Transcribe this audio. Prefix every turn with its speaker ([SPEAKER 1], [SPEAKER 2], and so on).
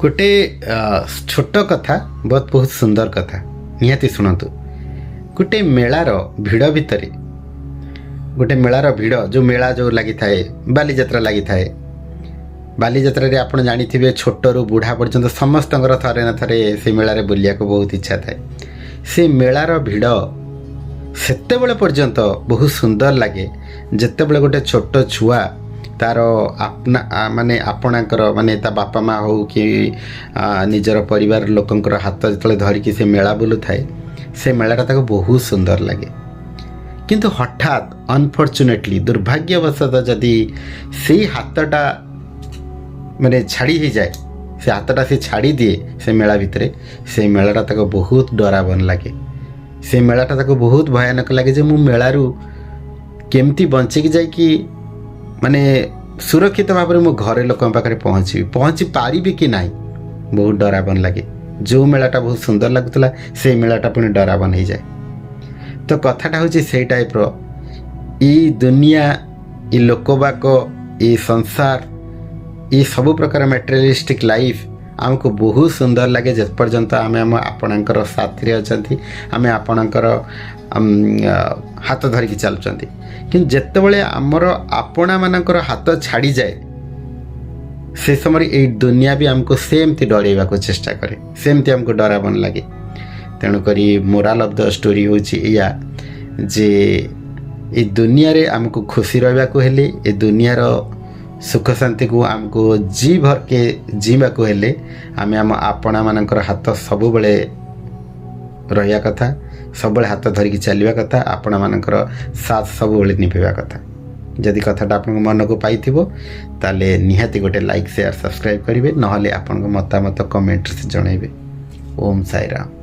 [SPEAKER 1] गोटे छोट कथा बहुत सुंदर कथा निहाती शुणु। गोटे मेलार भिड़ भितर गोटे मेलार भिड़ जो मेला जो लगी थाए बालीजात्रा लगी थाए। बालीजात्रा रे आपण जानिथिबे छोटरू बुढ़ा पर्यंत समस्त थरे न थरे से मेला रे बुलिया को बहुत इच्छा थाए। से मेलार भिड़ सेते बेले पर्यंत बहुत सुंदर लगे जेते गोटे छोट छुआ तार अपना माने आपणकर माने ता बापा माँ हो कि निजर परिवार लोकंकर हाथ जो धरिकी से मेला बुलू थाए से मेलाटा ताको बहुत सुंदर लगे। किंतु हठात अनफॉर्चुनेटली दुर्भाग्यवशत जदि से हाथटा माने छाड़ी ही जाए से हाथटा से छाड़ी दिए से मेला भितर से मेलाटा ताको बहुत डरावन लगे। से मेलाटा ताको बहुत भयानक लगे जे मु मेलारू केमती बंचिकी जाइकी माने सुरक्षित भाव में मो घरे लोक पाखे पहुँची पारिबी कि नहीं बहुत डरावन लगे। जो मेलाटा बहुत सुंदर लगुला से मेलाटा पुणी डरावन हो जाए। तो कथाटा हूँ से टाइप इ दुनिया इ लोकबाक इ संसार इ सब प्रकार मटेरियलिस्टिक लाइफ आमको बहुत सुंदर लगे जे पर्यंत आम आम आपणकर साथी अच्छा आम आपणकर हाथ धरिकी चलुँच। कि जितेबले आमर आपणा मानकर हाथ छाड़ी जाए से समय ये दुनिया भी आमको सेमती डरैवा को चेष्टा करे सेमती आमको डरावन लगे। तेणुक मोराल ऑफ द स्टोरी हूँ या जे ये दुनिया रे आमको खुशी रहा हेले ए दुनियार सुख शांति को आमको जी भर के जीवा को हेले आम आम आपणा मानकर हाथ सब बेले रहा कथा सब हाथ धरिकी चलवा कथा आपण मानकर साथ सब बेले निभेवा कथा। जदि कथाटा आपन मन को पाई ताले निहाती गोटे लाइक शेयर सब्सक्राइब करेंगे नहले आपण मतामत कमेंट से जनइबे। ओम साई राम।